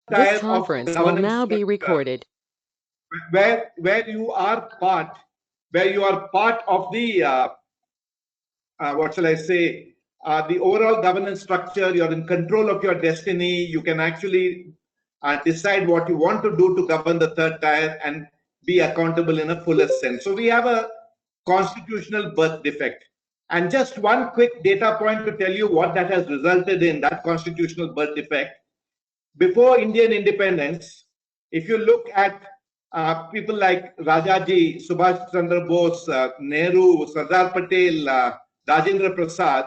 This tier of conference will governance now be structure recorded. where you are part of the what shall I say, the overall governance structure. You're in control of your destiny. You can actually decide what you want to do to govern the third tier and be accountable in a fullest sense. So we have a constitutional birth defect. And just one quick data point to tell you what that has resulted in, that constitutional birth defect. Before Indian independence, if you look at people like Rajaji, Subhash Chandra Bose, Nehru, Sardar Patel, Rajendra Prasad,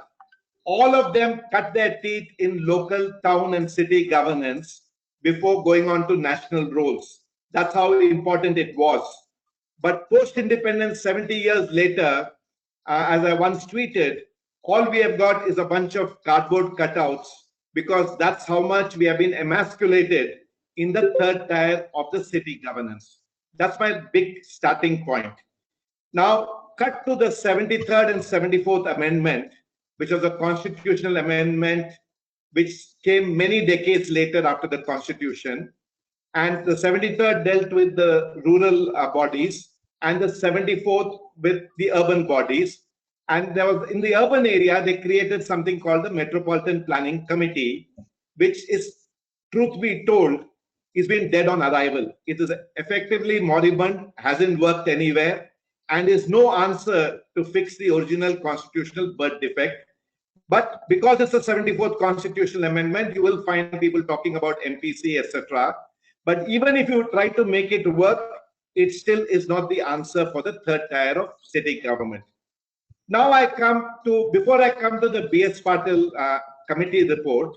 all of them cut their teeth in local town and city governance before going on to national roles. That's how important it was. But post-independence, 70 years later, as I once tweeted, all we have got is a bunch of cardboard cutouts because that's how much we have been emasculated in the third tier of the city governance. That's my big starting point. Now, cut to the 73rd and 74th Amendment, which was a constitutional amendment which came many decades later after the Constitution. And the 73rd dealt with the rural bodies, and the 74th with the urban bodies. And there was, in the urban area, they created something called the Metropolitan Planning Committee, which is, truth be told, is been dead on arrival. It is effectively moribund, hasn't worked anywhere, and is no answer to fix the original constitutional birth defect. But because it's a 74th constitutional amendment, you will find people talking about MPC, etc. But even if you try to make it work, it still is not the answer for the third tier of city government. Now before I come to the BS Patil committee report,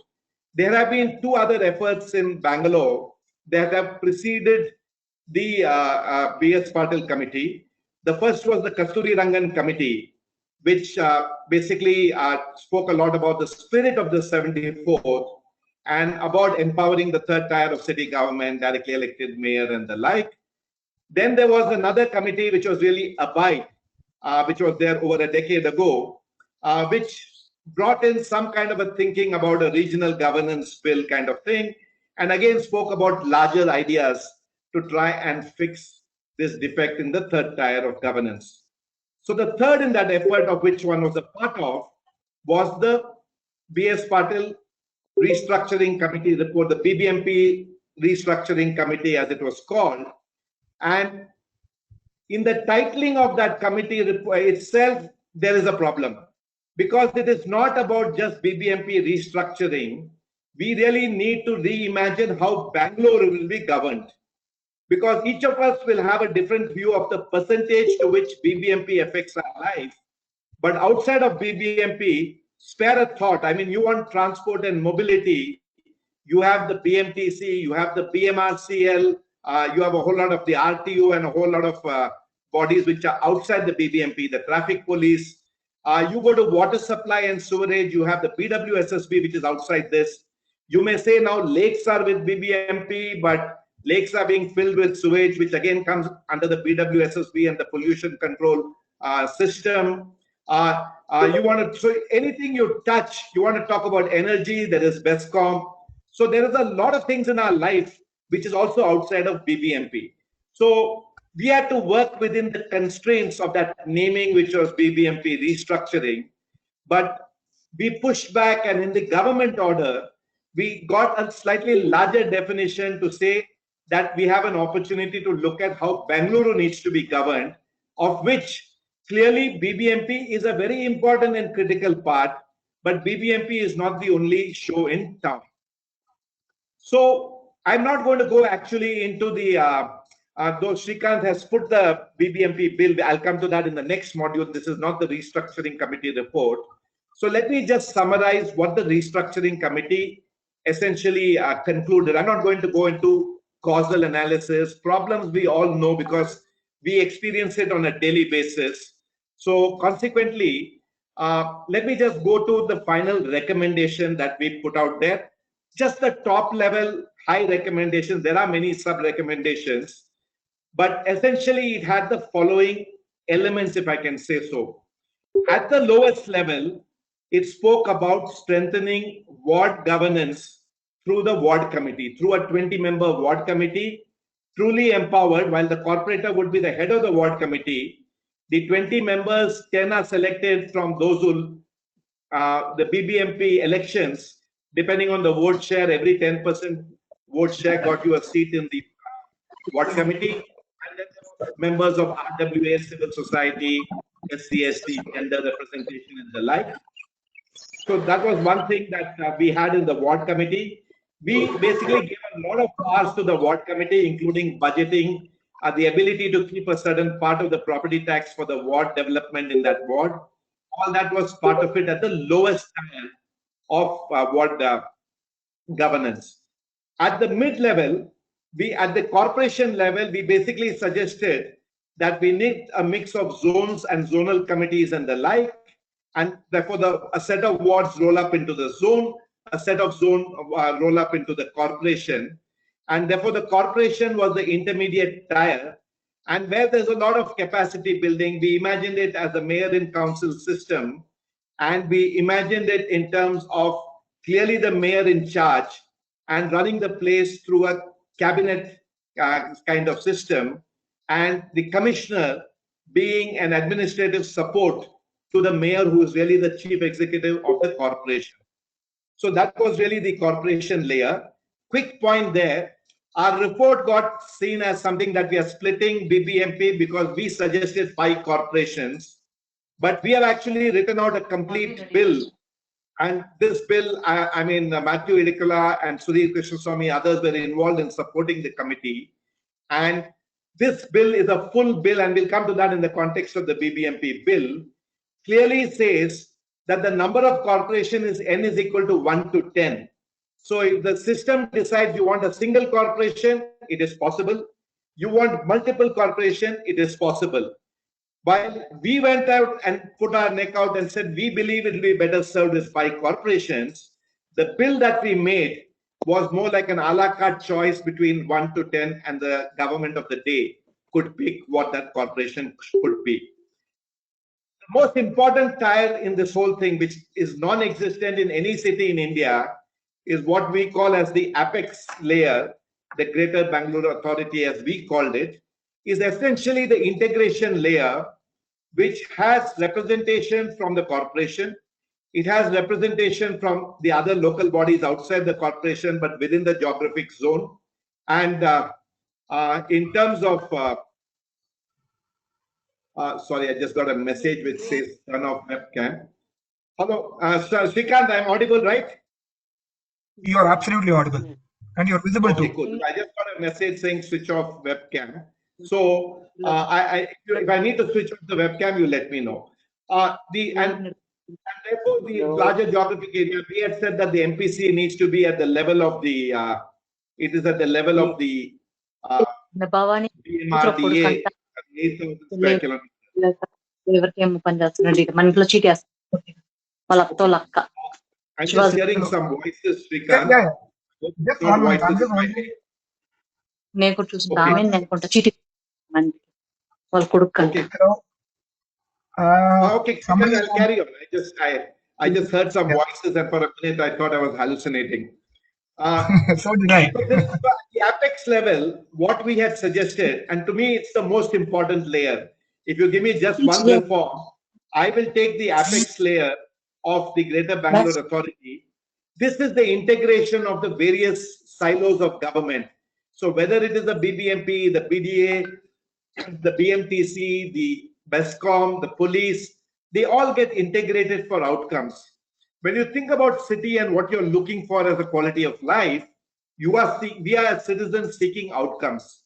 there have been two other efforts in Bangalore that have preceded the BS Patil committee. The first was the Kasturi Rangan committee, which basically spoke a lot about the spirit of the 74th and about empowering the third tier of city government, directly elected mayor and the like. Then there was another committee which was really Abide, which was there over a decade ago, which brought in some kind of a thinking about a regional governance bill kind of thing, and again spoke about larger ideas to try and fix this defect in the third tier of governance. So the third in that effort, of which one was a part of, was the BS Patil Restructuring Committee report, the BBMP Restructuring Committee as it was called. And in the titling of that committee itself, there is a problem because it is not about just BBMP restructuring. We really need to reimagine how Bangalore will be governed, because each of us will have a different view of the percentage to which BBMP affects our life. But outside of BBMP, spare a thought. I mean, you want transport and mobility, you have the BMTC, you have the BMRCL, you have a whole lot of the RTU and a whole lot of bodies which are outside the BBMP, the traffic police. You go to water supply and sewerage, you have the PWSSB, which is outside this. You may say now lakes are with BBMP, but lakes are being filled with sewage, which again comes under the PWSSB and the pollution control system. You want to, so anything you touch, you want to talk about energy, there is BESCOM. So there is a lot of things in our life which is also outside of BBMP. So we had to work within the constraints of that naming, which was BBMP restructuring. But we pushed back, and in the government order, we got a slightly larger definition to say that we have an opportunity to look at how Bengaluru needs to be governed, of which clearly BBMP is a very important and critical part, but BBMP is not the only show in town. So I'm not going to go actually into the, though Srikanth has put the BBMP bill, I'll come to that in the next module. This is not the restructuring committee report. So let me just summarize what the restructuring committee essentially concluded. I'm not going to go into causal analysis. Problems we all know because we experience it on a daily basis. So consequently, let me just go to the final recommendation that we put out there. Just the top level high recommendations. There are many sub recommendations, but essentially it had the following elements, if I can say so. At the lowest level, it spoke about strengthening ward governance through the ward committee, through a 20-member ward committee, truly empowered. While the corporator would be the head of the ward committee, the 20 members, 10 are selected from those who, the BBMP elections, depending on the vote share, every 10% vote share got you a seat in the ward committee. And then there were members of RWA, civil society, SC/ST, gender representation, and the like. So that was one thing that we had in the ward committee. We basically gave a lot of powers to the ward committee, including budgeting, the ability to keep a certain part of the property tax for the ward development in that ward. All that was part of it at the lowest tier of ward governance. At the mid-level, at the corporation level, we basically suggested that we need a mix of zones and zonal committees and the like, and therefore a set of wards roll up into the zone, a set of zone roll up into the corporation, and therefore the corporation was the intermediate tier. And where there's a lot of capacity building, we imagined it as a mayor in council system, and we imagined it in terms of clearly the mayor in charge and running the place through a cabinet kind of system, and the commissioner being an administrative support to the mayor, who is really the chief executive of the corporation. So that was really the corporation layer. Quick point there, our report got seen as something that we are splitting BBMP because we suggested 5 corporations, but we have actually written out a complete bill. And this bill, I mean, Matthew Idikola and Sudhir Krishnaswamy, others were involved in supporting the committee. And this bill is a full bill, and we'll come to that in the context of the BBMP bill, clearly says that the number of corporations is n is equal to 1 to 10. So if the system decides you want a single corporation, it is possible. You want multiple corporations, it is possible. While we went out and put our neck out and said, we believe it will be better served with 5 corporations, the bill that we made was more like an a la carte choice between 1 to 10, and the government of the day could pick what that corporation could be. The most important tier in this whole thing, which is non-existent in any city in India, is what we call as the apex layer, the Greater Bengaluru Authority as we called it, is essentially the integration layer, which has representation from the corporation. It has representation from the other local bodies outside the corporation, but within the geographic zone. And in terms of, sorry, I just got a message which says turn off webcam. Hello, Srikant, I'm audible, right? You are absolutely audible, and you're visible too. Cool. I just got a message saying switch off webcam. So if I need to switch off the webcam, you let me know. And therefore, the larger geographic area, we had said that the MPC needs to be at the level of the, it is at the level of the BMRDA, 8,000 square kilometers. I'm just hearing some voices, Srikant. Yeah. Just one minute. I'm just waiting. Okay. Okay, I'll carry on. I just heard some voices, and for a minute I thought I was hallucinating. So did I. The apex level, what we had suggested, and to me it's the most important layer. If you give me just one reform, I will take the apex layer of the Greater Bengaluru Authority. This is the integration of the various silos of government. So whether it is the BBMP, the BDA, the BMTC, the BESCOM, the police, they all get integrated for outcomes. When you think about city and what you're looking for as a quality of life, we are citizens seeking outcomes.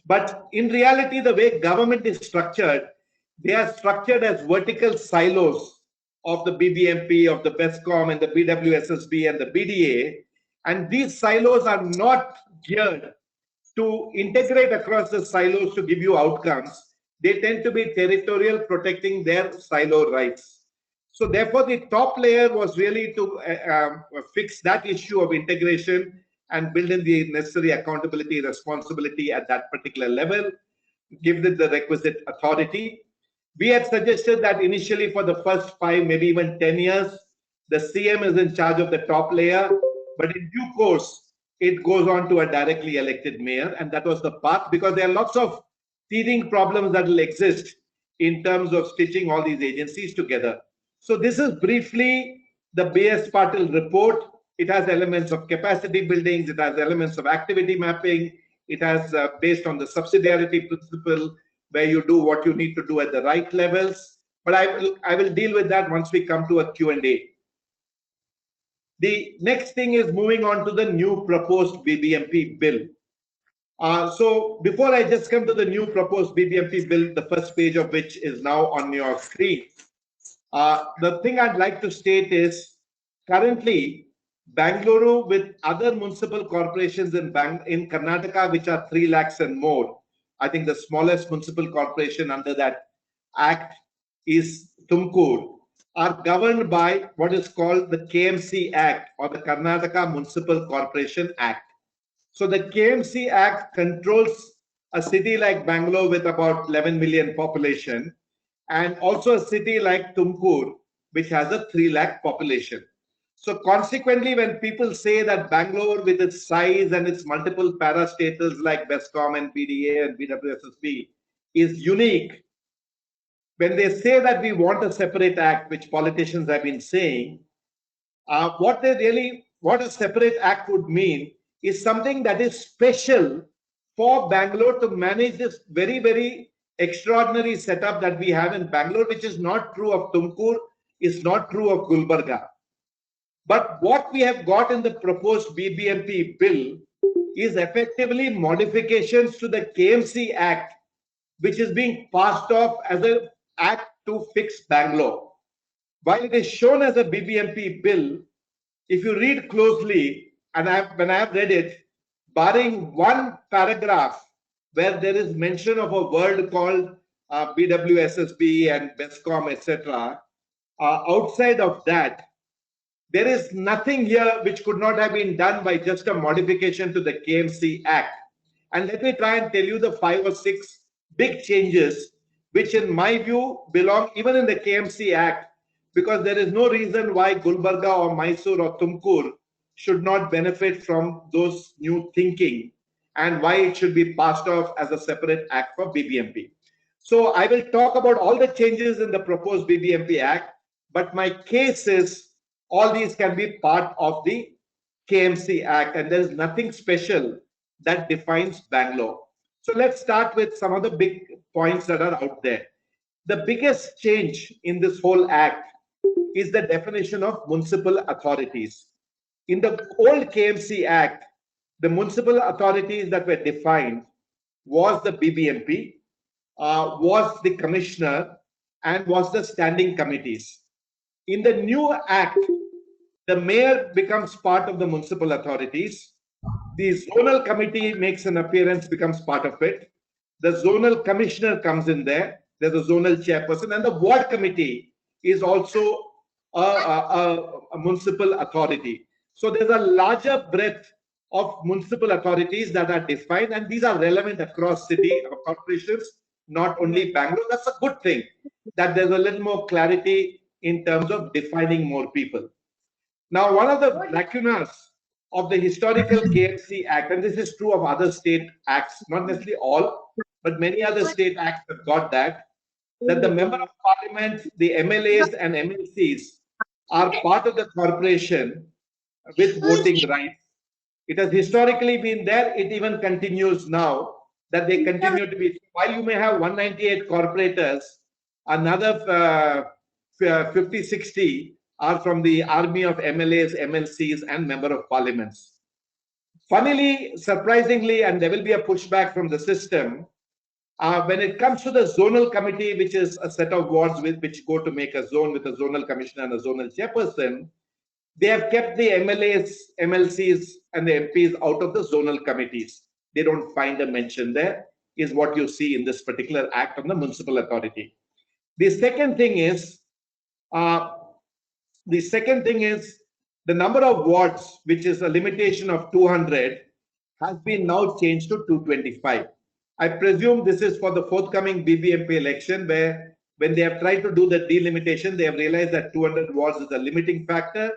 But in reality, the way government is structured, they are structured as vertical silos of the BBMP, of the BESCOM, and the BWSSB and the BDA. And these silos are not geared to integrate across the silos to give you outcomes. They tend to be territorial, protecting their silo rights. So therefore, the top layer was really to fix that issue of integration and build in the necessary accountability, responsibility at that particular level, give it the requisite authority. We had suggested that initially for the first 5, maybe even 10 years, the CM is in charge of the top layer, but in due course, it goes on to a directly elected mayor. And that was the path, because there are lots of teething problems that will exist in terms of stitching all these agencies together. So this is briefly the BS Patil report. It has elements of capacity buildings, it has elements of activity mapping, it has based on the subsidiarity principle, where you do what you need to do at the right levels. But I will deal with that once we come to a Q&A. The next thing is moving on to the new proposed BBMP bill. So before I just come to the new proposed BBMP bill, the first page of which is now on your screen, the thing I'd like to state is currently Bengaluru, with other municipal corporations in Karnataka, which are 3 lakhs and more. I think the smallest municipal corporation under that act is Tumkur, are governed by what is called the KMC Act, or the Karnataka Municipal Corporation Act. So the KMC Act controls a city like Bangalore with about 11 million population, and also a city like Tumkur, which has a 3 lakh population. So consequently, when people say that Bangalore, with its size and its multiple parastatals like BESCOM and BDA and BWSSB, is unique, when they say that we want a separate act, which politicians have been saying, what a separate act would mean is something that is special for Bangalore to manage this very, very extraordinary setup that we have in Bangalore, which is not true of Tumkur, is not true of Gulbarga. But what we have got in the proposed BBMP bill is effectively modifications to the KMC Act, which is being passed off as an act to fix Bangalore. While it is shown as a BBMP bill, if you read closely, and when I have read it, barring one paragraph where there is mention of a word called BWSSB and BESCOM, etc., outside of that, there is nothing here which could not have been done by just a modification to the KMC Act. And let me try and tell you the 5 or 6 big changes, which in my view belong even in the KMC Act, because there is no reason why Gulbarga or Mysore or Tumkur should not benefit from those new thinking, and why it should be passed off as a separate act for BBMP. So I will talk about all the changes in the proposed BBMP Act, but my case is all these can be part of the KMC Act, and there is nothing special that defines Bangalore. So let's start with some of the big points that are out there. The biggest change in this whole act is the definition of municipal authorities. In the old KMC Act, the municipal authorities that were defined was the BBMP, was the commissioner, and was the standing committees. In the new act, the mayor becomes part of the municipal authorities. The zonal committee makes an appearance, becomes part of it. The zonal commissioner comes in there. There's a zonal chairperson, and the ward committee is also a municipal authority. So there's a larger breadth of municipal authorities that are defined, and these are relevant across city corporations, not only Bangalore. That's a good thing, that there's a little more clarity in terms of defining more people. Now, one of the lacunas of the historical KMC Act, and this is true of other state acts, not necessarily all, but many other state acts have got that the member of parliament, the MLAs and MLCs are part of the corporation with voting rights. It has historically been there. It even continues now, that they continue to be. While you may have 198 corporators, another 50, 60 are from the army of MLAs, MLCs, and member of parliaments. Funnily, surprisingly, and there will be a pushback from the system, when it comes to the zonal committee, which is a set of wards which go to make a zone with a zonal commissioner and a zonal chairperson, they have kept the MLAs, MLCs, and the MPs out of the zonal committees. They don't find a mention there, is what you see in this particular act on the municipal authority. The second thing is, the number of wards, which is a limitation of 200, has been now changed to 225. I presume this is for the forthcoming BBMP election, where when they have tried to do the delimitation, they have realized that 200 wards is a limiting factor,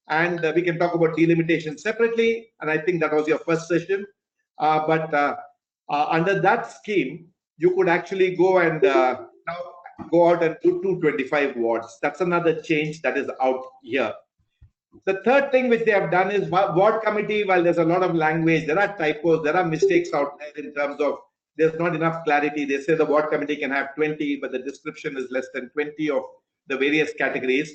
and we can talk about delimitation separately. And I think that was your first session. But under that scheme, you could actually go and now go out and do 225 wards. That's another change that is out here. The third thing which they have done is ward committee. While there's a lot of language, there are typos, there are mistakes out there in terms of there's not enough clarity. They say the ward committee can have 20, but the description is less than 20 of the various categories.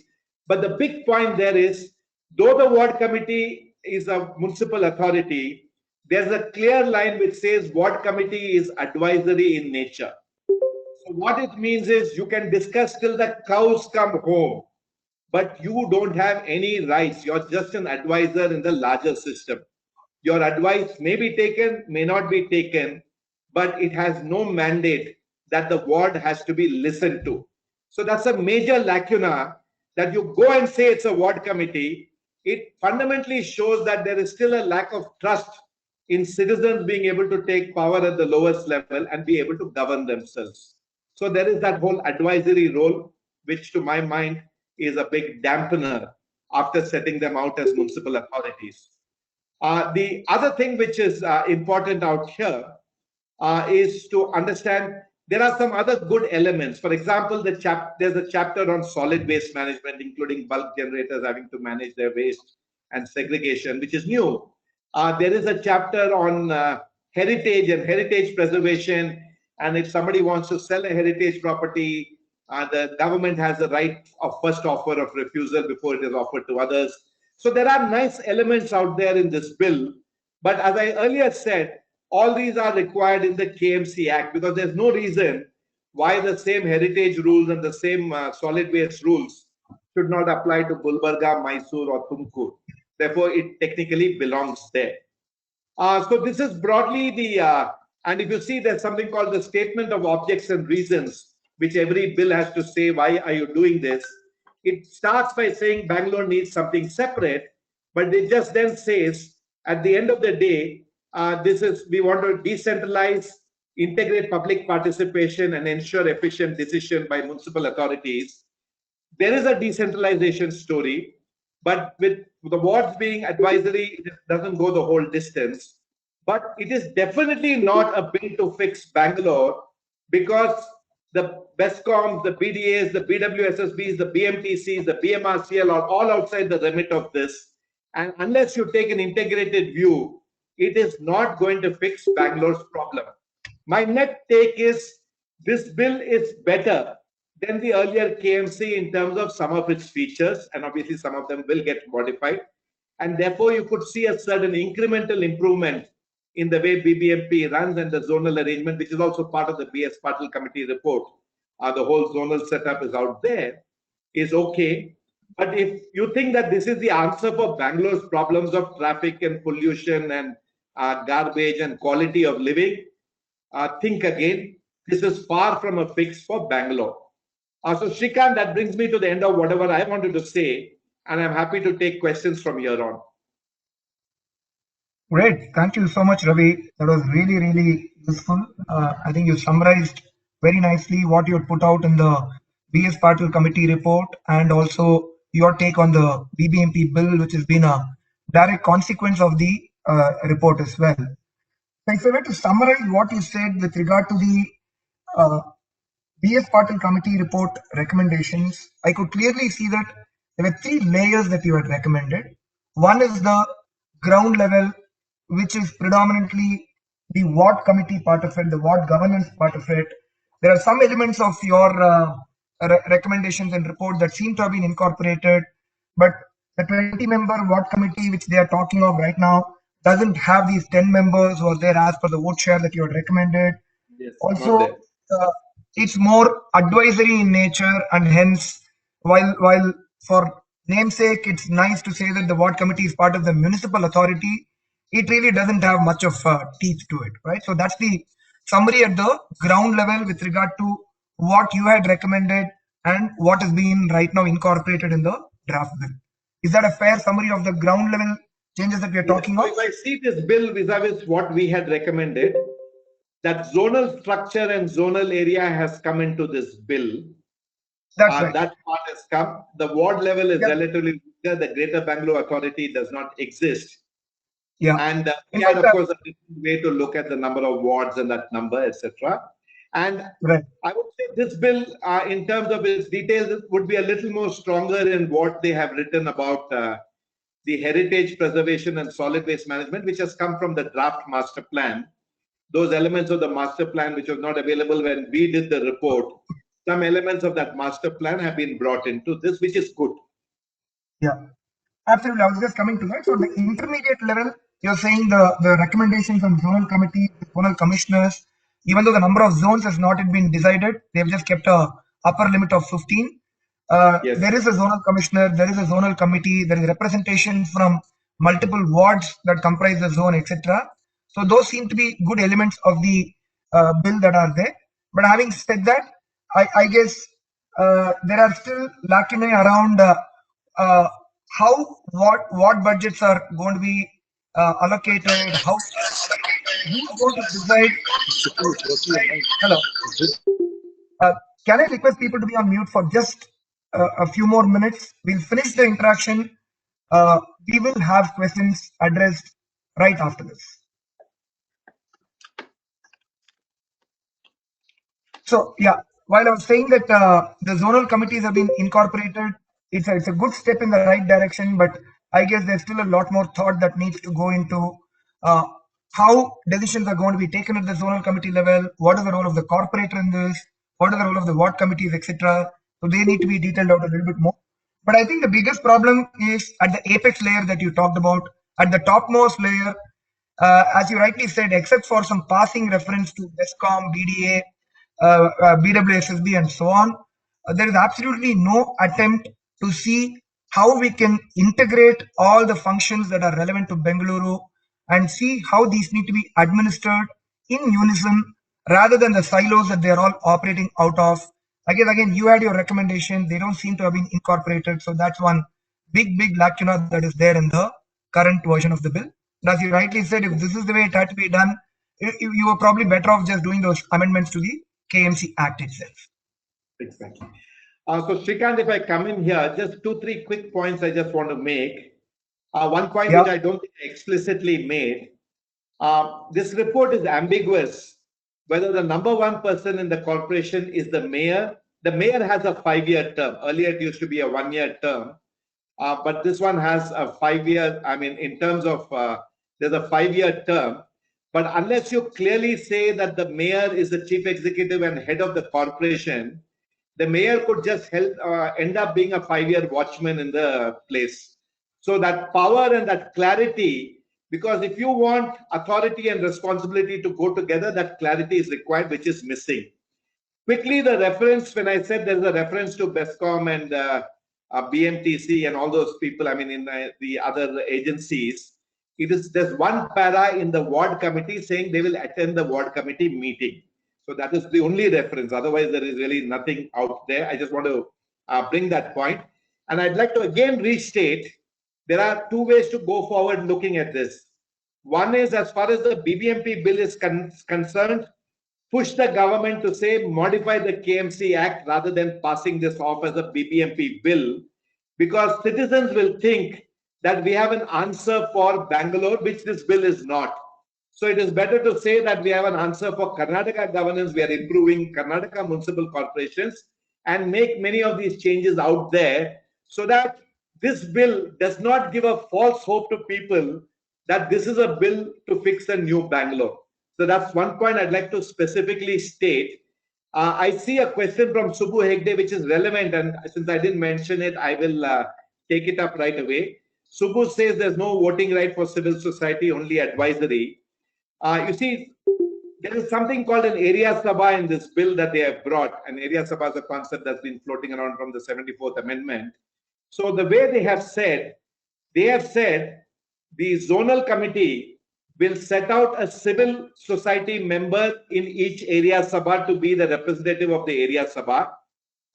But the big point there is, though the ward committee is a municipal authority, there's a clear line which says ward committee is advisory in nature. So what it means is you can discuss till the cows come home, but you don't have any rights. You're just an advisor in the larger system. Your advice may be taken, may not be taken, but it has no mandate that the ward has to be listened to. So that's a major lacuna, that you go and say it's a ward committee. It fundamentally shows that there is still a lack of trust in citizens being able to take power at the lowest level and be able to govern themselves. So there is that whole advisory role, which to my mind is a big dampener after setting them out as municipal authorities. The other thing which is important out here is to understand there are some other good elements. For example, there's a chapter on solid waste management, including bulk generators having to manage their waste and segregation, which is new. There is a chapter on heritage and heritage preservation. And if somebody wants to sell a heritage property, the government has the right of first offer of refusal before it is offered to others. So there are nice elements out there in this bill. But as I earlier said, all these are required in the KMC Act, because there's no reason why the same heritage rules and the same solid waste rules should not apply to Gulbarga, Mysore, or Tumkur. Therefore, it technically belongs there. So this is broadly the, and if you see, there's something called the statement of objects and reasons, which every bill has to say, why are you doing this? It starts by saying Bangalore needs something separate, but it just then says, at the end of the day, we want to decentralize, integrate public participation, and ensure efficient decision by municipal authorities. There is a decentralization story, but with the wards being advisory, it doesn't go the whole distance. But it is definitely not a bill to fix Bangalore, because the BESCOMs, the BDAs, the BWSSBs, the BMTCs, the BMRCL are all outside the remit of this. And unless you take an integrated view, it is not going to fix Bangalore's problem. My net take is this bill is better than the earlier KMC in terms of some of its features, and obviously some of them will get modified. And therefore, you could see a certain incremental improvement in the way BBMP runs and the zonal arrangement, which is also part of the BS Patil Committee report. The whole zonal setup is out there, is okay. But if you think that this is the answer for Bangalore's problems of traffic and pollution and garbage and quality of living, think again. This is far from a fix for Bangalore. So Shrikant, that brings me to the end of whatever I wanted to say, and I'm happy to take questions from here on. Great. Thank you so much, Ravi. That was really, really useful. I think you summarized very nicely what you had put out in the BS Patil Committee report, and also your take on the BBMP bill, which has been a direct consequence of the report as well. So if I were to summarize what you said with regard to the BS Patil Committee report recommendations, I could clearly see that there were three layers that you had recommended. One is the ground level, which is predominantly the ward committee part of it, the ward governance part of it. There are some elements of your recommendations and report that seem to have been incorporated, but the 20-member ward committee, which they are talking of right now, doesn't have these 10 members who are there as per the vote share that you had recommended. Yes, also, it's more advisory in nature, and hence, while for namesake, it's nice to say that the ward committee is part of the municipal authority. It really doesn't have much of teeth to it, right? So that's the summary at the ground level with regard to what you had recommended and what is being right now incorporated in the draft bill. Is that a fair summary of the ground level changes that we are talking of? If I see this bill vis-a-vis what we had recommended, that zonal structure and zonal area has come into this bill. That's right. That part has come. The ward level is relatively the Greater Bangalore Authority does not exist. Yeah. And In we had, fact, of course, a different way to look at the number of wards and that number, etc. And right. I would say this bill, in terms of its details, would be a little more stronger in what they have written about the heritage preservation and solid waste management, which has come from the draft master plan. Those elements of the master plan which was not available when we did the report, some elements of that master plan have been brought into this, which is good. Yeah. Absolutely. I was just coming to that. So the intermediate level, you're saying the recommendations from zonal committee, zonal commissioners, even though the number of zones has not yet been decided, they've just kept a upper limit of 15. Yes. There is a zonal commissioner, there is a zonal committee, there is representation from multiple wards that comprise the zone, etc. So those seem to be good elements of the bill that are there. But having said that, I guess there are still lacunae around uh, how what budgets are going to be allocated, how who's going to decide. Hello. Uh, can I request people to be on mute for just a few more minutes? We'll finish the interaction. We will have questions addressed right after this. So yeah, while I was saying that the zonal committees have been incorporated, it's a good step in the right direction, but I guess there's still a lot more thought that needs to go into uh, how decisions are going to be taken at the zonal committee level. What is the role of the corporator in this? What is the role of the ward committees, etc. So they need to be detailed out a little bit more. But I think the biggest problem is at the apex layer that you talked about, at the topmost layer, as you rightly said, except for some passing reference to BESCOM, BDA, BWSSB, and so on, there is absolutely no attempt to see how we can integrate all the functions that are relevant to Bengaluru and see how these need to be administered in unison rather than the silos that they are all operating out of. Again, you had your recommendation. They don't seem to have been incorporated. So that's one big lacuna that is there in the current version of the bill. And as you rightly said, if this is the way it had to be done, you were probably better off just doing those amendments to the KMC Act itself. Exactly. So Shrikant, if I come in here, just 2-3 quick points I just want to make. One point which I don't think I explicitly made. This report is ambiguous whether the number one person in the corporation is the mayor. The mayor has a 5-year term. Earlier it used to be a 1-year term. But this one has a 5-year, I mean, in terms of, there's a 5-year term. But unless you clearly say that the mayor is the chief executive and head of the corporation, the mayor could just end up being a 5-year watchman in the place. So that power and that clarity, because if you want authority and responsibility to go together, that clarity is required, which is missing. Quickly, the reference, when I said there's a reference to BESCOM and BMTC and all those people, I mean, in the other agencies, there's one para in the ward committee saying they will attend the ward committee meeting. So that is the only reference. Otherwise, there is really nothing out there. I just want to bring that point. And I'd like to again restate, there are 2 ways to go forward looking at this. One is, as far as the BBMP bill is concerned, push the government to say modify the KMC Act rather than passing this off as a BBMP bill, because citizens will think that we have an answer for Bangalore, which this bill is not. So it is better to say that we have an answer for Karnataka governance, we are improving Karnataka municipal corporations, and make many of these changes out there so that this bill does not give a false hope to people that this is a bill to fix a new Bangalore. So that's one point I'd like to specifically state. I see a question from Subbu Hegde, which is relevant, and since I didn't mention it, I will take it up right away. Subbu says there's no voting right for civil society, only advisory. You see, there is something called an area sabha in this bill that they have brought. An area sabha is a concept that's been floating around from the 74th Amendment. So the way they have said the zonal committee will set out a civil society member in each area sabha to be the representative of the area sabha.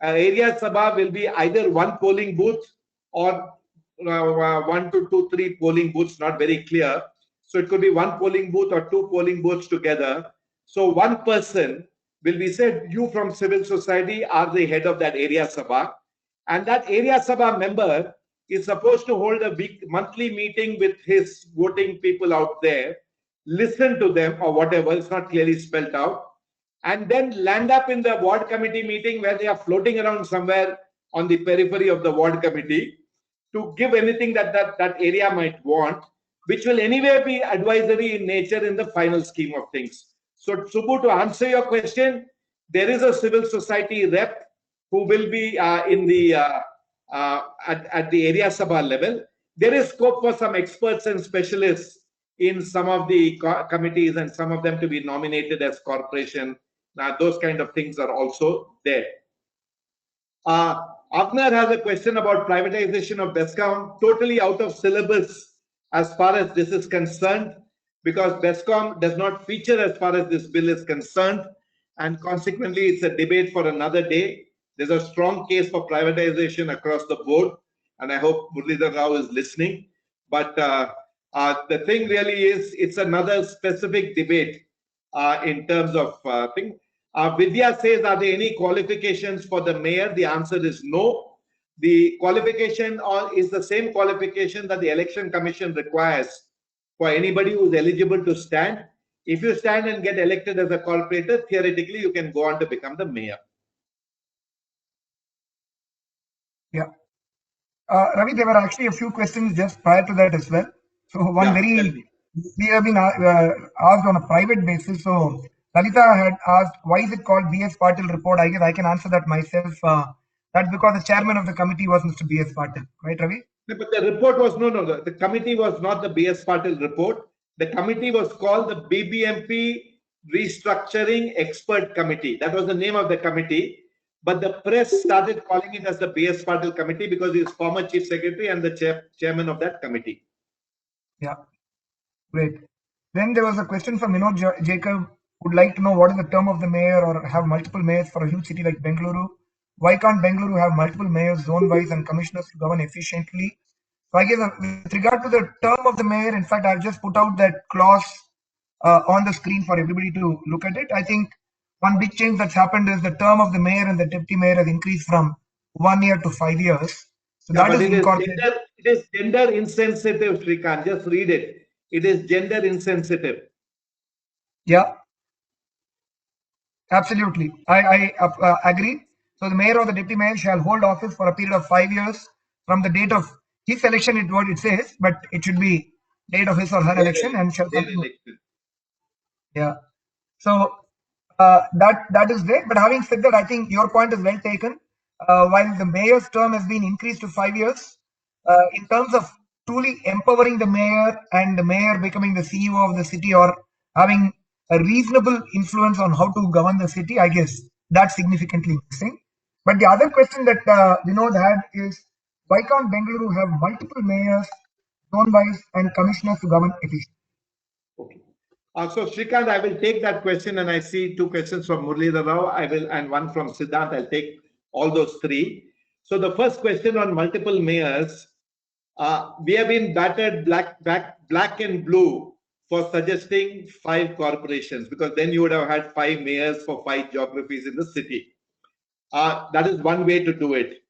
Area sabha will be either one polling booth or 1 to 2, 3 polling booths, not very clear. So it could be 1 polling booth or 2 polling booths together. So one person will be said, you from civil society are the head of that area sabha. And that area sabha member is supposed to hold a monthly meeting with his voting people out there, listen to them or whatever, it's not clearly spelled out, and then land up in the ward committee meeting where they are floating around somewhere on the periphery of the ward committee to give anything that area might want, which will anyway be advisory in nature in the final scheme of things. So, Subbu, to answer your question, there is a civil society rep who will be in the at the area sabha level. There is scope for some experts and specialists in some of the committees and some of them to be nominated as corporation. Those kind of things are also there. Avner has a question about privatization of BESCOM, totally out of syllabus as far as this is concerned, because BESCOM does not feature as far as this bill is concerned, and consequently it's a debate for another day. There's a strong case for privatization across the board, and I hope Muralidhar Rao is listening. But the thing really is, it's another specific debate in terms of thing. Vidya says, are there any qualifications for the mayor? The answer is no. The qualification is the same qualification that the Election Commission requires for anybody who's eligible to stand. If you stand and get elected as a corporator, theoretically, you can go on to become the mayor. Yeah. Ravi, there were actually a few questions just prior to that as well. So one we have been asked on a private basis. So Lalita had asked, why is it called BS Patil report? I guess I can answer that myself. That's because the chairman of the committee was Mr. BS Patil, right, Ravi? No, but the report was the committee was not the BS Patil report. The committee was called the BBMP Restructuring Expert Committee. That was the name of the committee. But the press started calling it as the BS Patil Committee because he is former chief secretary and the chairman of that committee. Yeah, great. Then there was a question from Jacob, would like to know what is the term of the mayor or have multiple mayors for a huge city like Bengaluru. Why can't Bengaluru have multiple mayors zone-wise and commissioners to govern efficiently? So I guess with regard to the term of the mayor, in fact, I've just put out that clause on the screen for everybody to look at it. I think one big change that's happened is the term of the mayor and the deputy mayor has increased from 1 year to 5 years. So yeah, that is incorporated. It is gender insensitive, Shrikant. Just read it. It is gender insensitive. Yeah. Absolutely. I agree. So the mayor or the deputy mayor shall hold office for a period of 5 years from the date of his election, is what it says, but it should be date of his or her election and shall continue. Yeah. So that is great. But having said that, I think your point is well taken. While the mayor's term has been increased to 5 years, in terms of truly empowering the mayor and the mayor becoming the CEO of the city or having a reasonable influence on how to govern the city, I guess that's significantly missing. But the other question that Vinod had is, why can't Bengaluru have multiple mayors, zone-wise, and commissioners to govern efficiently? Okay. So Shrikant, I will take that question, and I see two questions from Muralidhar Rao. And one from Siddhant. I'll take all those three. So the first question on multiple mayors, we have been battered black and blue for suggesting 5 corporations, because then you would have had 5 mayors for 5 geographies in the city. That is one way to do it.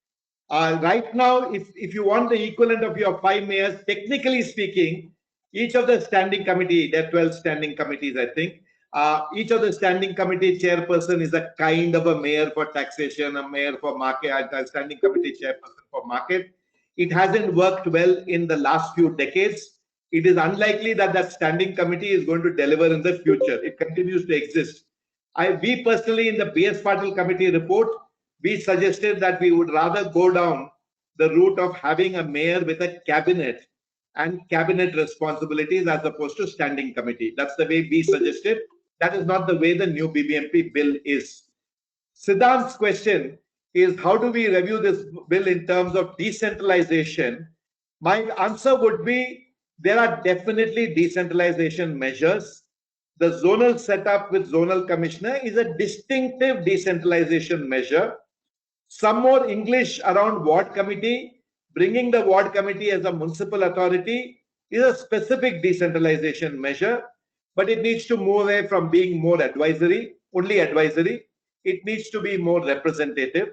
Right now, if you want the equivalent of your 5 mayors, technically speaking, each of the standing committee, there are 12 standing committees, I think. Each of the standing committee chairperson is a kind of a mayor for taxation, a mayor for market, a standing committee chairperson for market. It hasn't worked well in the last few decades. It is unlikely that that standing committee is going to deliver in the future. It continues to exist. We personally, in the BS Patil Committee report, we suggested that we would rather go down the route of having a mayor with a cabinet and cabinet responsibilities as opposed to standing committee. That's the way we suggested. That is not the way the new BBMP bill is. Siddhant's question is, how do we review this bill in terms of decentralization? My answer would be, there are definitely decentralization measures. The zonal setup with zonal commissioner is a distinctive decentralization measure. Some more English around ward committee, bringing the ward committee as a municipal authority is a specific decentralization measure, but it needs to move away from being more advisory, only advisory. It needs to be more representative.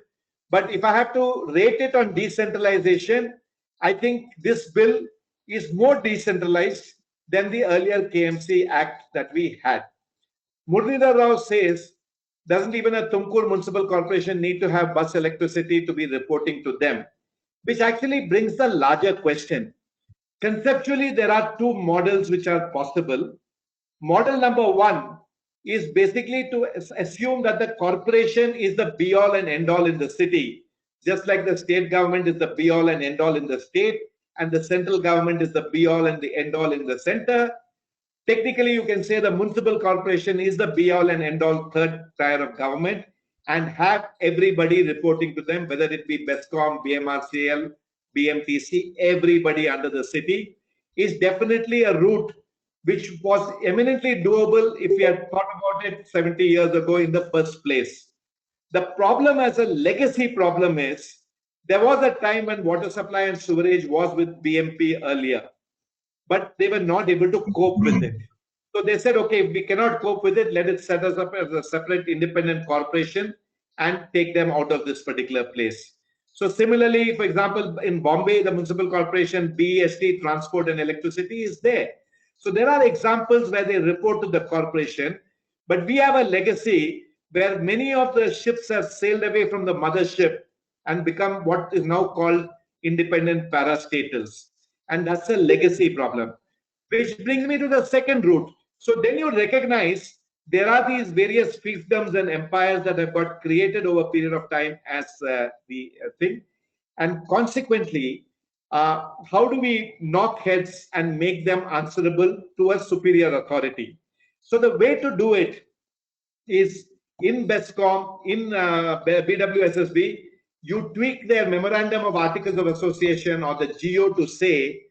But if I have to rate it on decentralization, I think this bill is more decentralized than the earlier KMC Act that we had. Muralidhar Rao says, doesn't even a Tumkur Municipal Corporation need to have bus electricity to be reporting to them, which actually brings the larger question. Conceptually, there are two models which are possible. Model number one is basically to assume that the corporation is the be all and end all in the city, just like the state government is the be all and end all in the state, and the central government is the be all and the end all in the center. Technically, you can say the municipal corporation is the be all and end all third tier of government, and have everybody reporting to them, whether it be BESCOM, BMRCL, BMTC, everybody under the city, is definitely a route which was eminently doable if we had thought about it 70 years ago in the first place. The problem as a legacy problem is, there was a time when water supply and sewerage was with BMP earlier, but they were not able to cope with it. So they said, okay, if we cannot cope with it, let it set us up as a separate independent corporation and take them out of this particular place. So similarly, for example, in Bombay, the municipal corporation, BEST, transport and electricity is there. So there are examples where they report to the corporation, but we have a legacy where many of the ships have sailed away from the mothership and become what is now called independent parastatals. And that's a legacy problem, which brings me to the second route. So then you recognize there are these various fiefdoms and empires that have got created over a period of time as the thing. And consequently, how do we knock heads and make them answerable to a superior authority? So the way to do it is in BESCOM, in BWSSB, you tweak their memorandum of articles of association or the GO to say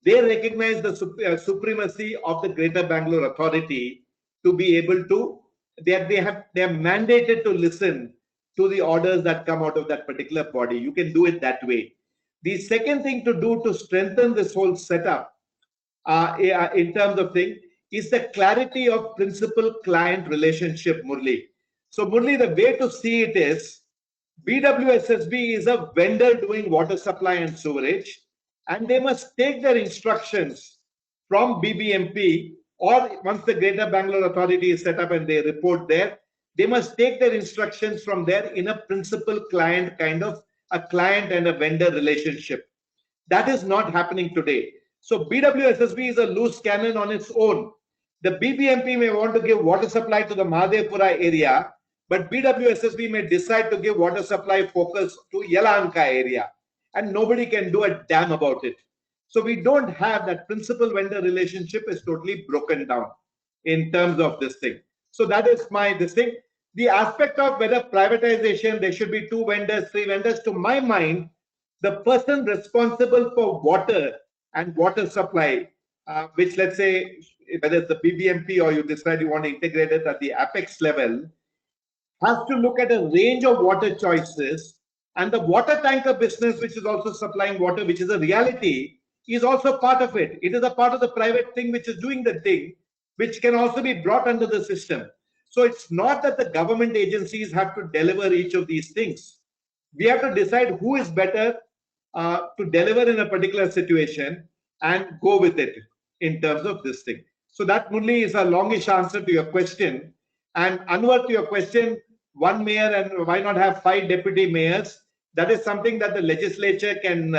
they recognize the supremacy of the Greater Bangalore Authority to be able to, they are mandated to listen to the orders that come out of that particular body. You can do it that way. The second thing to do to strengthen this whole setup in terms of thing is the clarity of principal-client relationship, Murli. So Murli, the way to see it is, BWSSB is a vendor doing water supply and sewerage, and they must take their instructions from BBMP, or once the Greater Bangalore Authority is set up and they report there, they must take their instructions from there in a principal-client kind of a client and a vendor relationship. That is not happening today. So BWSSB is a loose cannon on its own. The BBMP may want to give water supply to the Mahadevpura area, but BWSSB may decide to give water supply focus to Yelahanka area, and nobody can do a damn about it. So we don't have that principal vendor relationship is totally broken down in terms of this thing. So that is this thing. The aspect of whether privatization, there should be 2 vendors, 3 vendors, to my mind, the person responsible for water and water supply, which let's say, whether it's the BBMP or you decide you want to integrate it at the apex level, has to look at a range of water choices, and the water tanker business, which is also supplying water, which is a reality, is also part of it. It is a part of the private thing which is doing the thing, which can also be brought under the system. So it's not that the government agencies have to deliver each of these things. We have to decide who is better to deliver in a particular situation and go with it in terms of this thing. So that, Murli, is a longish answer to your question. And Anwar, to your question, 1 mayor and why not have 5 deputy mayors? That is something that the legislature can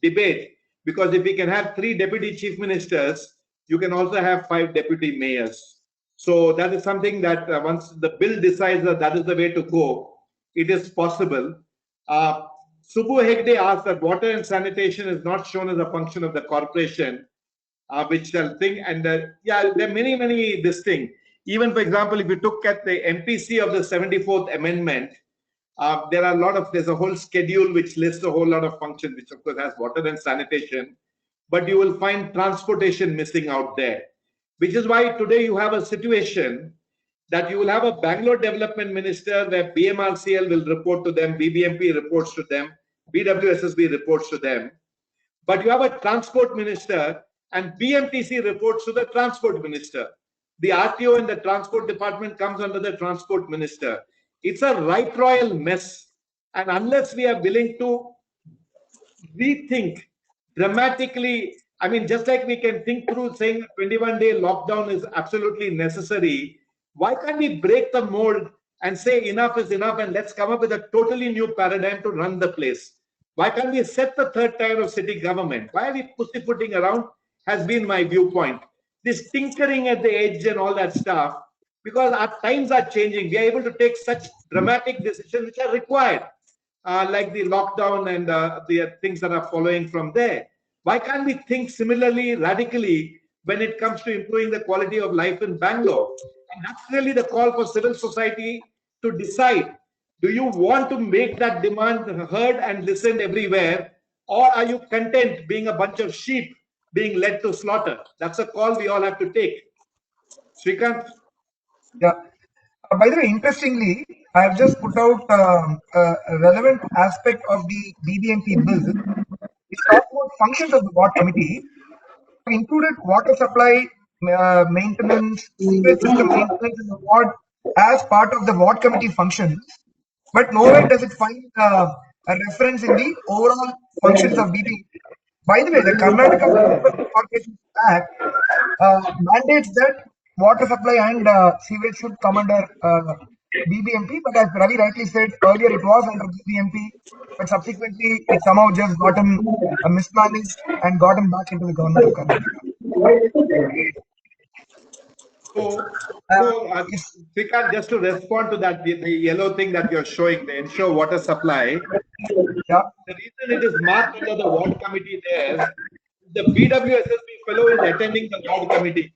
debate, because if we can have 3 deputy chief ministers, you can also have 5 deputy mayors. So that is something that once the bill decides that that is the way to go, it is possible. Subbu Hegde asked that water and sanitation is not shown as a function of the corporation, which I'll think, and yeah, there are many this thing. Even, for example, if you look at the MPC of the 74th Amendment, there are a lot of, there's a whole schedule which lists a whole lot of functions, which of course has water and sanitation, but you will find transportation missing out there, which is why today you have a situation that you will have a Bangalore Development Minister where BMRCL will report to them, BBMP reports to them, BWSSB reports to them, but you have a Transport Minister and BMTC reports to the Transport Minister. The RTO in the Transport Department comes under the Transport Minister. It's a right royal mess. And unless we are willing to rethink dramatically. I mean, just like we can think through saying a 21-day lockdown is absolutely necessary, why can't we break the mold and say enough is enough and let's come up with a totally new paradigm to run the place? Why can't we set the third tier of city government? Why are we pussyfooting around has been my viewpoint. This tinkering at the edge and all that stuff, because our times are changing. We are able to take such dramatic decisions which are required, like the lockdown and the things that are following from there. Why can't we think similarly, radically, when it comes to improving the quality of life in Bangalore? And that's really the call for civil society to decide. Do you want to make that demand heard and listened everywhere? Or are you content being a bunch of sheep being led to slaughter? That's a call we all have to take. Srikant? Yeah. By the way, interestingly, I have just put out a relevant aspect of the BBMP bill. It talks about functions of the ward committee, included water supply maintenance, sewage system maintenance in the ward as part of the ward committee functions, but nowhere does it find a reference in the overall functions of BBMP. By the way, the Karnataka Municipal Corporation Act mandates that water supply and sewage should come under BBMP, but as Ravi rightly said earlier, it was under BBMP, but subsequently it somehow just gotten mismanaged and gotten back into the government of Karnataka. So, Yes, Srikant, just to respond to that, the yellow thing that you're showing, the ensure water supply, yeah, the reason it is marked under the ward committee there, the BWSSB fellow is attending the ward committee.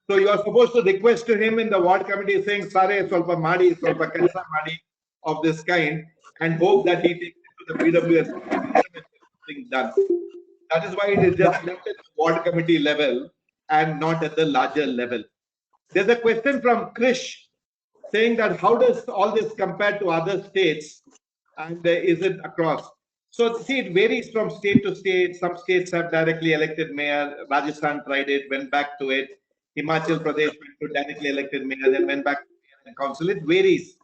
So you are supposed to request to him in the ward committee saying, Sare, solpa madi, solpa kelsa madi of this kind, and hope that he takes it to the BWSSB and things done. That is why it is yeah, just left at the ward committee level and not at the larger level. There's a question from Krish saying that how does all this compare to other states and is it across? So see, it varies from state to state. Some states have directly elected mayor. Rajasthan tried it, went back to it. Himachal Pradesh went to directly elected mayor, then went back to mayor and council. It varies.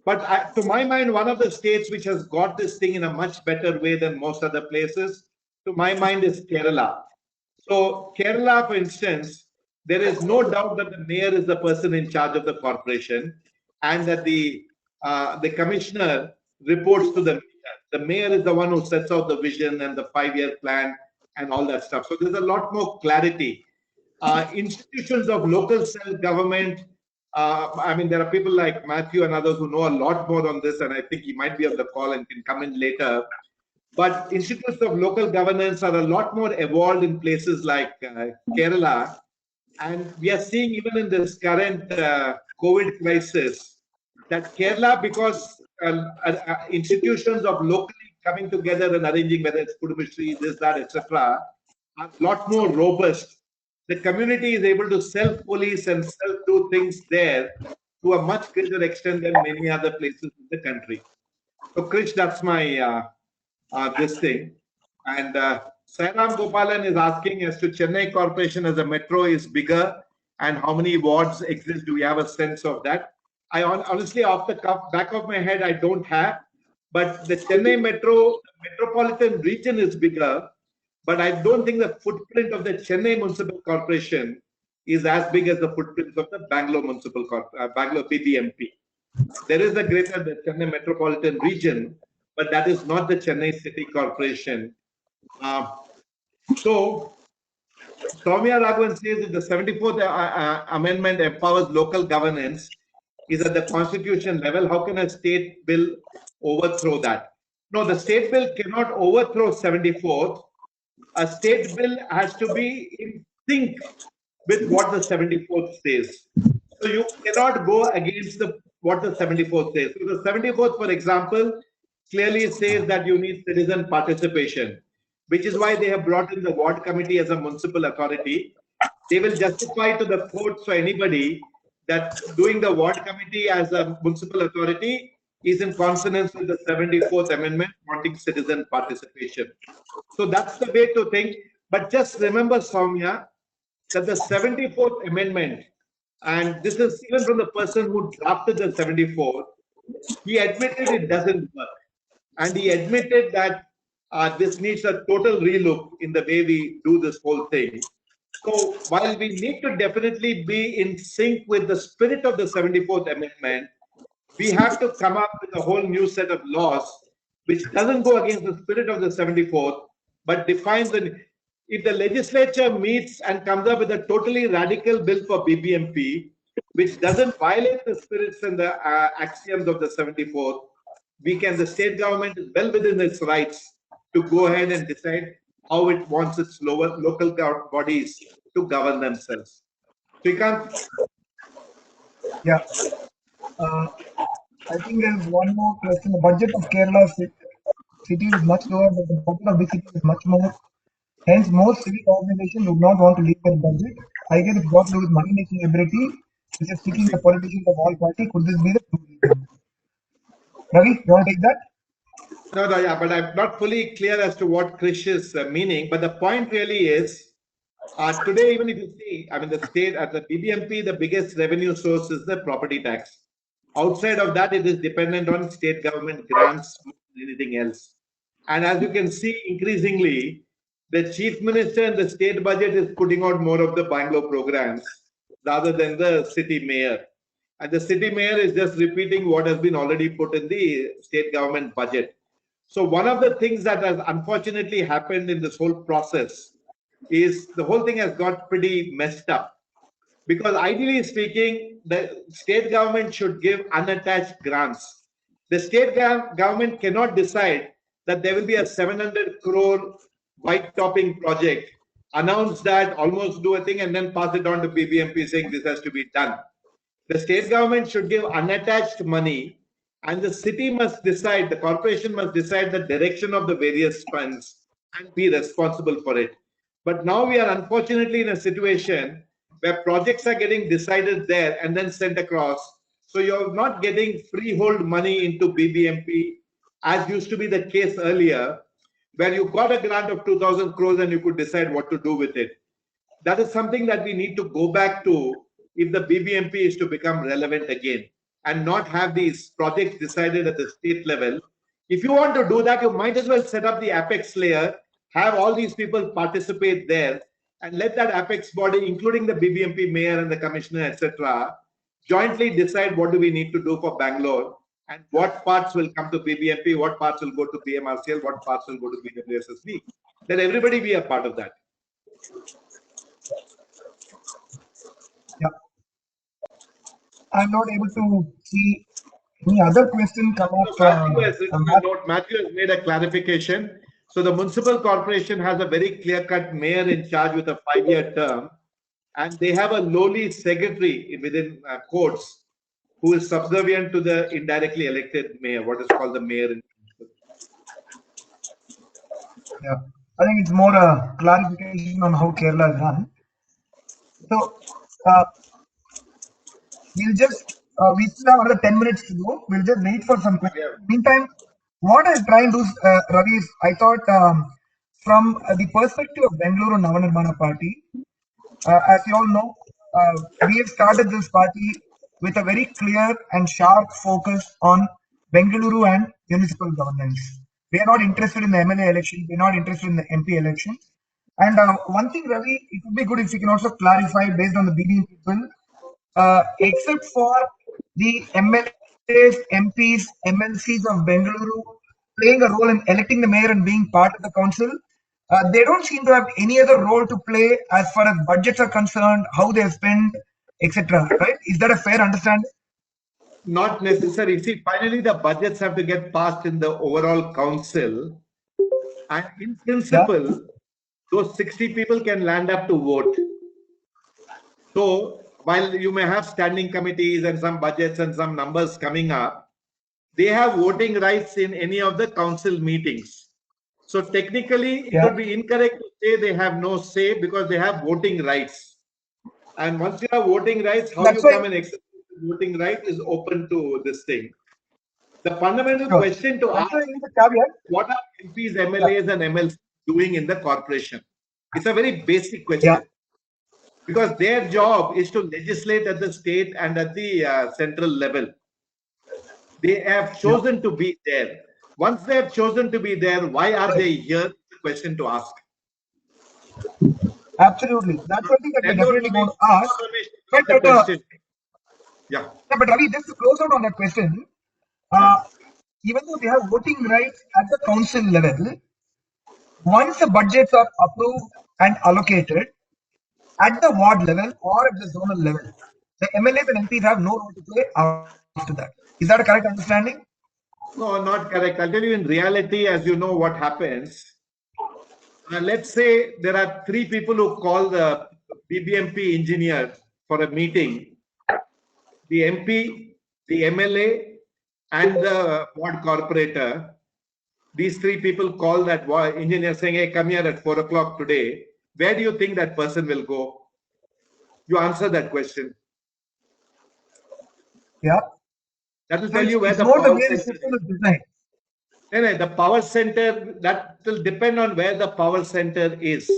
But to my mind, one of the states which has got this thing in a much better way than most other places, to my mind, is Kerala. So Kerala, for instance, there is no doubt that the mayor is the person in charge of the corporation, and that the commissioner reports to the mayor. The mayor is the one who sets out the vision and the 5-year plan and all that stuff. So there's a lot more clarity. Institutions of local self-government. I mean, there are people like Matthew and others who know a lot more on this, and I think he might be on the call and can come in later. But institutes of local governance are a lot more evolved in places like Kerala. And we are seeing even in this current COVID crisis that Kerala, because institutions of locally coming together and arranging, whether it's Kudumbashri, this, that, etc., are a lot more robust. The community is able to self-police and self-do things there to a much greater extent than many other places in the country. So, Krish, that's my this thing. And Sairam Gopalan is asking as to Chennai Corporation as a metro is bigger and how many wards exist. Do we have a sense of that? I honestly, off the back of my head, I don't have. But the Chennai metro, metropolitan region is bigger. But I don't think the footprint of the Chennai Municipal Corporation is as big as the footprint of the Bangalore Bangalore BBMP. There is a greater the Chennai metropolitan region, but that is not the Chennai City Corporation. So Soumya Raghavan says that the 74th Amendment empowers local governance is at the constitution level. How can a state bill overthrow that? No, the state bill cannot overthrow 74th. A state bill has to be in sync with what the 74th says. So you cannot go against what the 74th says. So the 74th, for example, clearly says that you need citizen participation, which is why they have brought in the ward committee as a municipal authority. They will justify to the courts or anybody that doing the ward committee as a municipal authority is in consonance with the 74th Amendment wanting citizen participation. So that's the way to think. But just remember, Soumya, that the 74th Amendment, and this is even from the person who drafted the 74th, he admitted it doesn't work. And he admitted that this needs a total relook in the way we do this whole thing. So while we need to definitely be in sync with the spirit of the 74th Amendment, we have to come up with a whole new set of laws which doesn't go against the spirit of the 74th, but defines the. If the legislature meets and comes up with a totally radical bill for BBMP, which doesn't violate the spirits and the axioms of the 74th, the state government is well within its rights to go ahead and decide how it wants its local bodies to govern themselves. So you can't. Yeah. I think there is one more question. The budget of Kerala city is much lower, but the budget of big city is much more. Hence, most civic organizations would not want to leave their budget. I guess it's got to do with money making ability, which is sticking the politicians of all party. Could this be the true reason? Ravi, you want to take that? No, yeah, but I'm not fully clear as to what Krish is meaning. But the point really is, today, even if you see, I mean, the state at the BBMP, the biggest revenue source is the property tax. Outside of that, it is dependent on state government grants, anything else. And as you can see, increasingly, the chief minister and the state budget is putting out more of the Bangalore programs rather than the city mayor. And the city mayor is just repeating what has been already put in the state government budget. So one of the things that has unfortunately happened in this whole process is the whole thing has got pretty messed up. Because ideally speaking, the state government should give unattached grants. The state government cannot decide that there will be a 700 crore white topping project, announce that, almost do a thing, and then pass it on to BBMP saying this has to be done. The state government should give unattached money, and the city must decide, the corporation must decide the direction of the various funds and be responsible for it. But now we are unfortunately in a situation where projects are getting decided there and then sent across. So you're not getting freehold money into BBMP as used to be the case earlier, where you got a grant of 2,000 crores and you could decide what to do with it. That is something that we need to go back to if the BBMP is to become relevant again and not have these projects decided at the state level. If you want to do that, you might as well set up the apex layer, have all these people participate there, and let that apex body, including the BBMP mayor and the commissioner, etc., jointly decide what do we need to do for Bangalore and what parts will come to BBMP, what parts will go to PMRCL, what parts will go to BWSSB. Let everybody be a part of that. Yeah. I'm not able to see any other question come up. Matthew has written a note. Matthew has made a clarification. So the municipal corporation has a very clear-cut mayor in charge with a 5-year term, and they have a lowly secretary within courts who is subservient to the indirectly elected mayor, what is called the mayor. Yeah, I think it's more a clarification on how Kerala is run. So we'll just we still have another 10 minutes to go. We'll just wait for some questions. Meantime, what I'll try and do, Ravi, is I thought from the perspective of Bengaluru Navanirmana Party, as you all know, we have started this party with a very clear and sharp focus on Bengaluru and municipal governance. We are not interested in the MLA election. We are not interested in the MP election. And one thing, Ravi, it would be good if you can also clarify based on the BBMP bill, except for the MLAs, MPs, MLCs of Bengaluru playing a role in electing the mayor and being part of the council, they don't seem to have any other role to play as far as budgets are concerned, how they are spent, etc. Right? Is that a fair understanding? Not necessary. See, finally, the budgets have to get passed in the overall council, and in principle, those 60 people can land up to vote. So while you may have standing committees and some budgets and some numbers coming up, they have voting rights in any of the council meetings. So technically, it would be incorrect to say they have no say because they have voting rights. And once you have voting rights, how you come and exercise the voting right is open to this thing. The fundamental question to ask is what are MPs, MLAs, and MLs doing in the corporation? It's a very basic question. Because their job is to legislate at the state and at the central level. They have chosen to be there. Once they have chosen to be there, why are they here? The question to ask. Absolutely. That's something that we're Nellore definitely going to Ramesh ask. But, asked the question. Yeah. yeah, but Ravi, just to close out on that question, Yeah. uh, even though they have voting rights at the council level, once the budgets are approved and allocated at the ward level or at the zonal level, the MLAs and MPs have no role to play after that. Is that a correct understanding? No, not correct. I'll tell you in reality, as you know, what happens. Let's say there are three people who call the BBMP engineer for a meeting, the MP, the MLA, and the ward corporator. These three people call that engineer saying, hey, come here at 4 o'clock today. Where do you think that person will go? You answer that question. Yeah. That will So tell you where it's the more the power way the center system is. is designed. No, the power center, that will depend on where the power center is.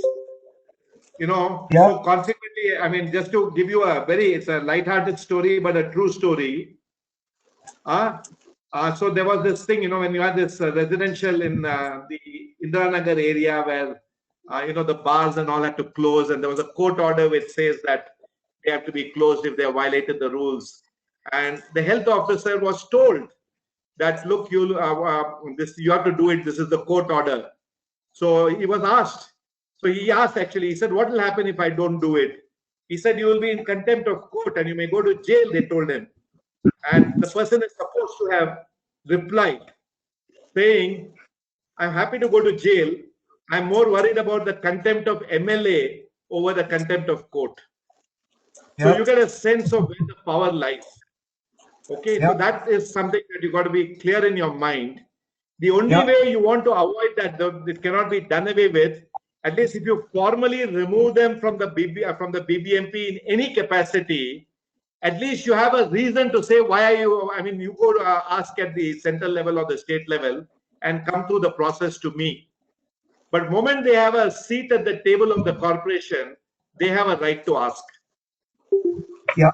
Yeah. So consequently, I mean, just to give you it's a light-hearted story, but a true story. So there was this thing, when you had this residential in the Indiranagar area where, the bars and all had to close, and there was a court order which says that they have to be closed if they have violated the rules. And the health officer was told that, look, you have to do it. This is the court order. So he was asked. So he asked actually, he said, what will happen if I don't do it? He said, you will be in contempt of court and you may go to jail, they told him. And the person is supposed to have replied saying, I'm happy to go to jail. I'm more worried about the contempt of MLA over the contempt of court. So Yeah. you get a sense of where the power lies. Okay, so Yeah. that is something that you got to be clear in your mind. The only Yeah. way you want to avoid that, it cannot be done away with, at least if you formally remove them from the BBMP in any capacity, at least you have a reason to say why are you. I mean, you go to ask at the central level or the state level and come through the process to me. But moment they have a seat at the table of the corporation, they have a right to ask. Yeah.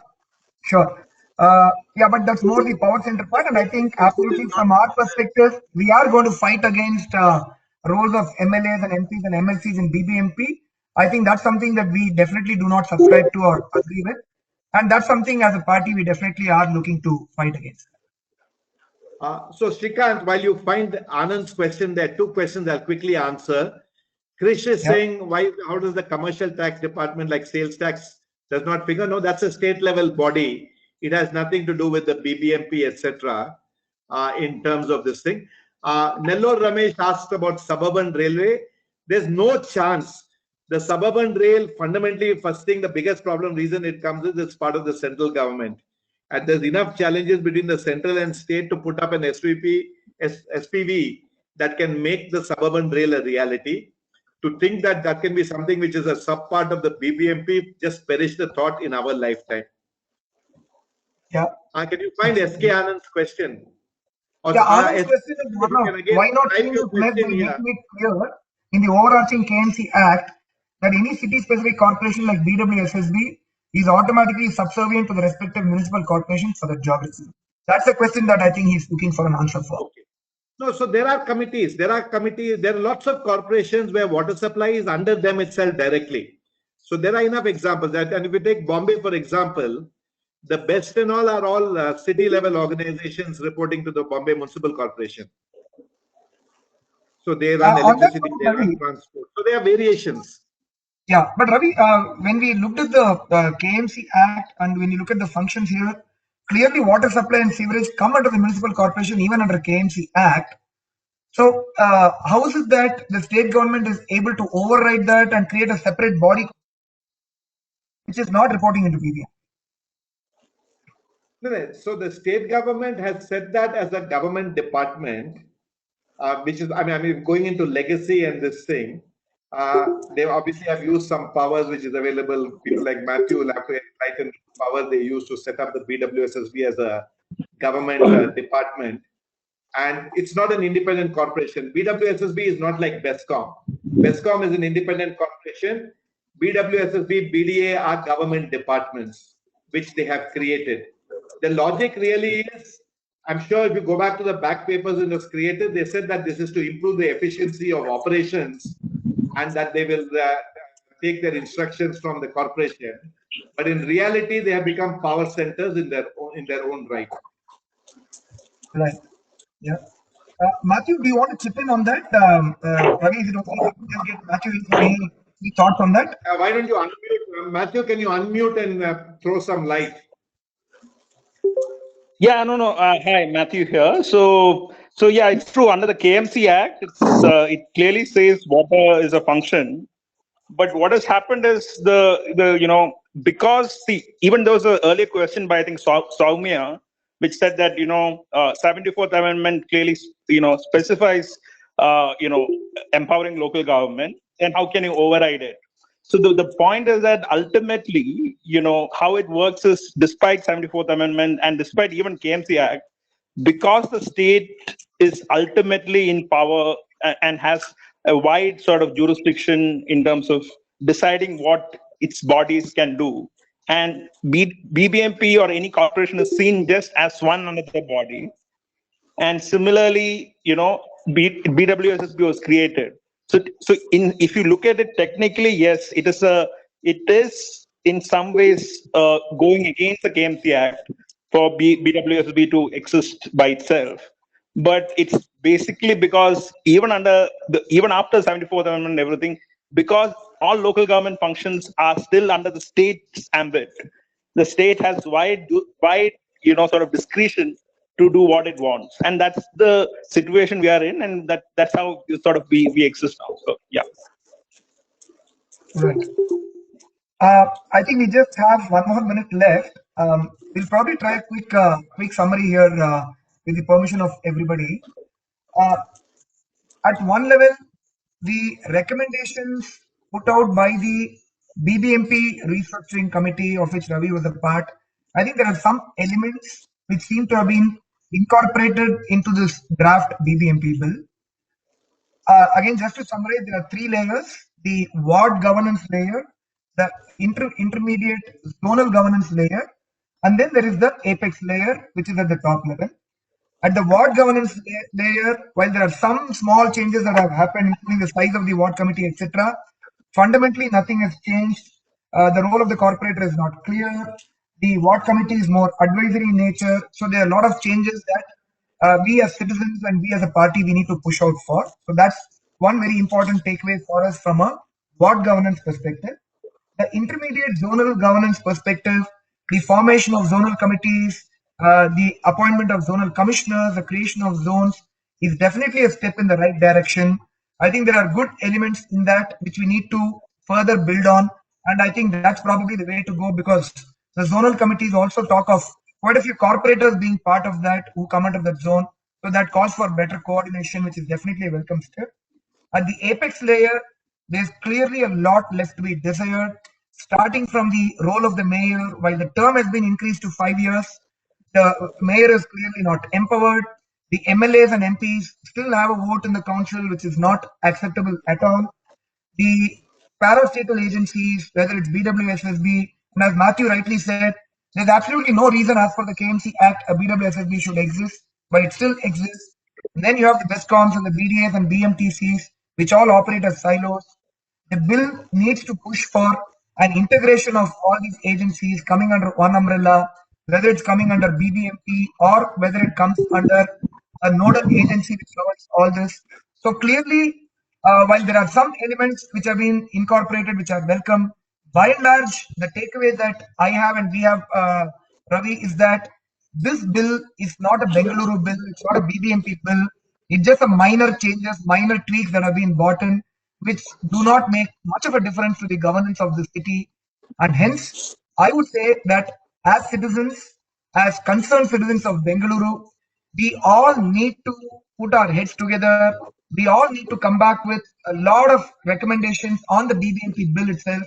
Sure. Yeah, but that's more the power center part. And I think absolutely from our perspective, we are going to fight against roles of MLAs and MPs and MLCs in BBMP. I think that's something that we definitely do not subscribe to or agree with. And that's something as a party we definitely are looking to fight against. So Shrikant, while you find Anand's question, there are two questions I'll quickly answer. Krish is Yeah. saying, how does the commercial tax department, like sales tax, does not figure? No, that's a state level body. It has nothing to do with the BBMP, etc. In terms of this thing. Nellore Ramesh asked about suburban railway. There's no chance. The suburban rail, fundamentally, first thing, the biggest problem reason it comes is it's part of the central government. And there's enough challenges between the central and state to put up an SPV that can make the suburban rail a reality. To think that that can be something which is a sub part of the BBMP, just perish the thought in our lifetime. Yeah. Can you find SK Anand's question? Or, Yeah, Anand's SK, question is if you can again why not type change your this mess by question here. making it clear in the overarching KMC Act that any city-specific corporation like BWSSB is automatically subservient to the respective municipal corporation for the geography? That's the question that I think he's looking for an answer for. Okay. No, so there are committees. There are lots of corporations where water supply is under them itself directly. So there are enough examples. And if you take Bombay, for example, the best and all are all city level organizations reporting to the Bombay Municipal Corporation. So they run On that electricity, note, they run Ravi, transport. So there are variations. yeah, but Ravi, when we looked at the KMC Act and when you look at the functions here, clearly water supply and sewerage come under the municipal corporation even under KMC Act. So, how is it that the state government is able to override that and create a separate body which is not reporting into BBM? No. So the state government has set that as a government department, which is, I mean, going into legacy and this thing. They obviously have used some powers which is available. People like Matthew will have to enlighten power they used to set up the BWSSB as a government department. And it's not an independent corporation. BWSSB is not like BESCOM. BESCOM is an independent corporation. BWSSB, BDA are government departments which they have created. The logic really is I'm sure if you go back to the back papers when it was created, they said that this is to improve the efficiency of operations and that they will take their instructions from the corporation. But in reality, they have become power centers in their own right. Right. Yeah. Matthew, do you want to chip in on that? Ravi, is it okay if we just get Matthew in for any thoughts on that? Why don't you unmute? Matthew, can you unmute and throw some light? Yeah, no, no. Hi, Matthew here. So yeah, it's true. Under the KMC Act, it clearly says water is a function. But what has happened is because even there was an earlier question by I think Soumya, which said that 74th Amendment clearly specifies empowering local government, and how can you override it? So the point is that ultimately, how it works is despite 74th Amendment and despite even KMC Act, because the state is ultimately in power and has a wide sort of jurisdiction in terms of deciding what its bodies can do. And BBMP or any corporation is seen just as one another body. And similarly, BWSSB was created. So if you look at it technically, yes, it is in some ways going against the KMC Act for BWSSB to exist by itself. But it's basically because even after 74th Amendment and everything, because all local government functions are still under the state's ambit, the state has wide sort of discretion to do what it wants, and that's the situation we are in, and that's how sort of we exist now. So yeah. Right. I think we just have 1 more minute left. We'll probably try a quick summary here with the permission of everybody. Uh, at one level, the recommendations put out by the BBMP restructuring committee, of which Ravi was a part, I think there are some elements which seem to have been incorporated into this draft BBMP bill. Again, just to summarize, there are three layers: the ward governance layer, the intermediate zonal governance layer, and then there is the apex layer, which is at the top level. At the ward governance layer, while there are some small changes that have happened, including the size of the ward committee, etc., fundamentally nothing has changed. The role of the corporator is not clear. The ward committee is more advisory in nature. So there are a lot of changes that we as citizens and we as a party we need to push out for. So that's one very important takeaway for us from a ward governance perspective. The intermediate zonal governance perspective, the formation of zonal committees, the appointment of zonal commissioners, the creation of zones is definitely a step in the right direction. I think there are good elements in that which we need to further build on, and I think that's probably the way to go, because the zonal committees also talk of quite a few corporators being part of that who come under that zone. So that calls for better coordination, which is definitely a welcome step. At the apex layer, there's clearly a lot left to be desired, starting from the role of the mayor. While the term has been increased to 5 years, the mayor is clearly not empowered. The MLAs and MPs still have a vote in the council, which is not acceptable at all. The parastatal agencies, whether it's BWSSB, and as Matthew rightly said, there's absolutely no reason as per the KMC Act a BWSSB should exist, but it still exists. And then you have the BESCOMs and the BDAs and BMTCs, which all operate as silos. The bill needs to push for an integration of all these agencies coming under one umbrella, whether it's coming under BBMP or whether it comes under a nodal agency which covers all this. So clearly, while there are some elements which have been incorporated, which are welcome, by and large, the takeaway that I have and we have, Ravi, is that this bill is not a Bengaluru bill, it's not a BBMP bill. It's just a minor changes, minor tweaks that have been brought in, which do not make much of a difference to the governance of the city. And hence, I would say that as citizens, as concerned citizens of Bengaluru, we all need to put our heads together. We all need to come back with a lot of recommendations on the BBMP bill itself.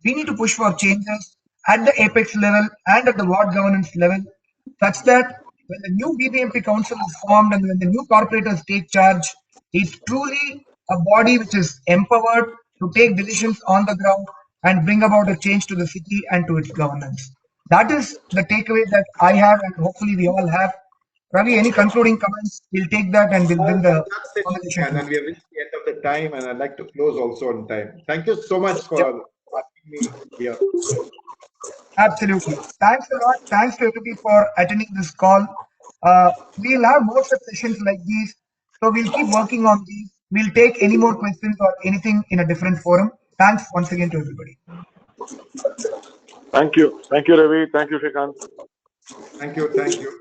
We need to push for changes at the apex level and at the ward governance level, such that when the new BBMP council is formed and when the new corporators take charge, it's truly a body which is empowered to take decisions on the ground and bring about a change to the city and to its governance. That is the takeaway that I have, and hopefully we all have. Ravi, any concluding comments? We'll take that and we'll bring the That's it. conversation to. And we have reached the end of the time, and I'd like to close also on time. Thank you so much for Yep. asking me here. Absolutely. Thanks a lot. Thanks to everybody for attending this call. We'll have more such sessions like these. So we'll keep working on these. We'll take any more questions or anything in a different forum. Thanks once again to everybody. Thank you. Thank you, Ravi. Thank you, Shrikant. Thank you. Thank you.